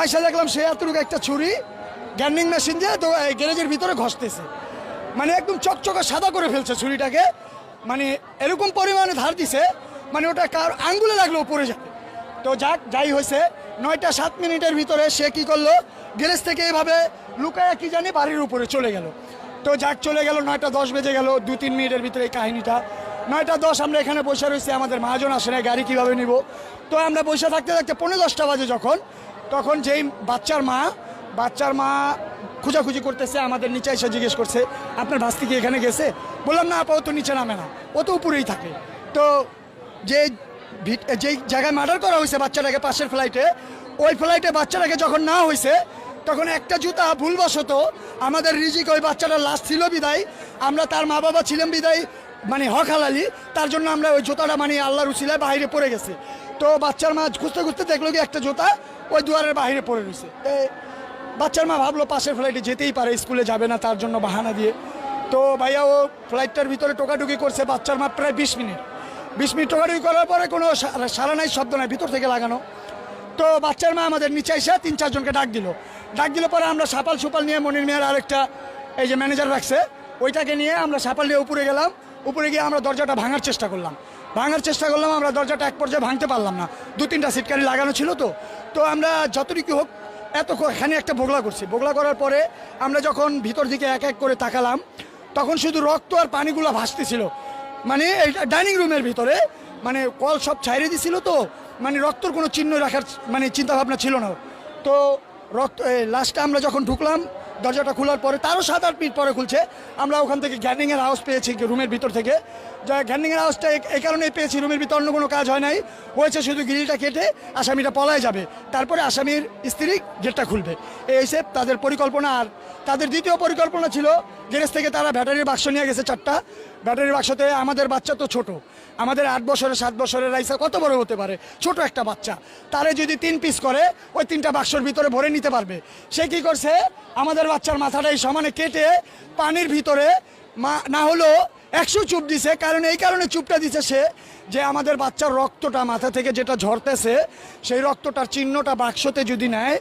আইসা দেখলাম সে এতটুকু একটা ছুরি গ্যান্ডিং মেশিন দিয়ে তো এই গ্যারেজের ভিতরে ঘষতেছে, মানে একদম চকচকে সাদা করে ফেলছে ছুরিটাকে, মানে এরকম পরিমাণে ধার দিছে মানে ওটা কার আঙ্গুলে লাগলেও পড়ে যাবে। তো যাই হয়েছে 9টা 7 মিনিটের ভিতরে সে কি করলো, গ্যারেজ থেকে এভাবে লুকায়া কি জানি বাড়ির উপরে চলে গেল। তো চলে গেল, 9টা 10 বেজে গেল, 2-3 মিনিটের ভিতরে এই কাহিনীটা। 9টা 10 আমরা এখানে বসে রয়েছি, আমাদের মহাজন আসে না, গাড়ি কীভাবে নিব। তো আমরা বসে থাকতে থাকতে 9:45 বাজে তখন যেই বাচ্চার মা খোঁজাখুঁজি করতেছে, আমাদের নিচে এসে জিজ্ঞেস করছে আপনার ভাস্তি কি এখানে গেছে? বললাম না আপা, ও তো নিচে নামে না, ও তো উপরেই থাকে। তো যেই জায়গায় মার্ডার করা হয়েছে বাচ্চাটাকে পাশের ফ্লাইটে, ওই ফ্লাইটে বাচ্চাটাকে যখন না হয়েছে তখন একটা জুতা ভুলবশত আমাদের রিজিক ওই বাচ্চাটার লাশ ছিল বিদায়, আমরা তার মা বাবা ছিলাম বিদায়, মানে হক হালালি, তার জন্য আমরা ওই জুতাটা মানে আল্লাহর উসিলায় বাইরে পড়ে গেছে। তো বাচ্চার মা খুঁজতে খুঁজতে দেখলো কি একটা জুতা ওই দুয়ারের বাইরে পড়ে রয়েছে। বাচ্চার মা ভাবলো পাশের ফ্লাইটে যেতেই পারে, স্কুলে যাবে না, তার জন্য বাহানা দিয়ে। তো ভাইয়া ও ফ্লাইটটার ভিতরে টোকাটুকি করছে, বাচ্চার মা প্রায় 20 মিনিট টোকাটুকি করার পরে কোনো সারা নাই, শব্দ নাই, ভিতর থেকে লাগানো। তো বাচ্চার মা আমাদের নিচে এসে 3-4 জনকে ডাক দিল পরে আমরা সাপাল সুপাল নিয়ে মনির মিয়ার আরেকটা এই যে ম্যানেজার রাখছে ওইটাকে নিয়ে আমরা সাপাল নিয়ে উপরে গেলাম। উপরে গিয়ে আমরা দরজাটা ভাঙার চেষ্টা করলাম, আমরা দরজাটা এক পর্যায়ে ভাঙতে পারলাম না, 2-3টা সিটকারি লাগানো ছিল। তো আমরা যতটুকু হোক এখানে একটা বগলা করার পরে আমরা যখন ভিতর দিকে এক এক করে তাকালাম তখন শুধু রক্ত আর পানিগুলো ভাসতেছিল, মানে এই ডাইনিং রুমের ভিতরে, মানে কল সব ছাইড়ে দিছিল, তো মানে রক্তর কোনো চিহ্ন রাখার মানে চিন্তাভাবনা ছিল না। তো লাস্টে আমরা যখন ঢুকলাম দরজাটা খোলার পরে, তারও 7-8 মিনিট পরে খুলছে, আমরা ওখান থেকে গ্যান্ডিংয়ের আওয়াজ পেয়েছি রুমের ভিতর থেকে। যা গ্যান্ডিংয়ের আওয়াজটা এই কারণেই পেয়েছি, রুমের ভিতর অন্য কোনো কাজ হয় নাই, হয়েছে শুধু গ্রিলটা কেটে আসামিটা পলায় যাবে, তারপরে আসামির স্ত্রী গেটটা খুলবে, এই হিসেব তাদের পরিকল্পনা। আর তাদের দ্বিতীয় পরিকল্পনা ছিল গ্যারেজ থেকে তারা ব্যাটারির বাক্স নিয়ে গেছে 4টা ব্যাটারির বাক্সতে। আমাদের বাচ্চা তো ছোট, আমাদের 8 বছরের 7 বছরের রাইসা কত বড় হতে পারে, ছোট একটা বাচ্চা, তারে যদি 3 পিস করে ওই 3টা বাক্সর ভিতরে ভরে নিতে পারবে। সে কি করছে, আমাদের বাচ্চার মাথাটা এই সমানে কেটে পানির ভিতরে না হলো 100 চুপ দিছে। কারণ এই কারণে চুপটা দিছে সে, যে আমাদের বাচ্চার রক্তটা মাথা থেকে যেটা ঝরতেছে সেই রক্তটার চিহ্নটা বাক্সতে যদি নেয়,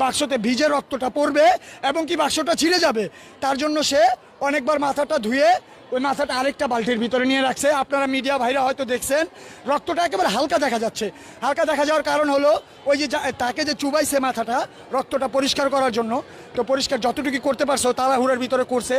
বাক্সতে ভিজে রক্তটা পড়বে এবং কি বাক্সটা ছিঁড়ে যাবে, তার জন্য সে অনেকবার মাথাটা ধুয়ে ওই মাথাটা আরেকটা বালতির ভিতরে নিয়ে রাখছে। আপনারা মিডিয়া ভাইরা হয়তো দেখছেন রক্তটা একেবারে হালকা দেখা যাচ্ছে। হালকা দেখা যাওয়ার কারণ হলো ওই যে তাকে যে চুবাইছে মাথাটা রক্তটা পরিষ্কার করার জন্য, তো পরিষ্কার যতটুকু করতে পারছো তাড়াহুড়ার ভিতরে করছে।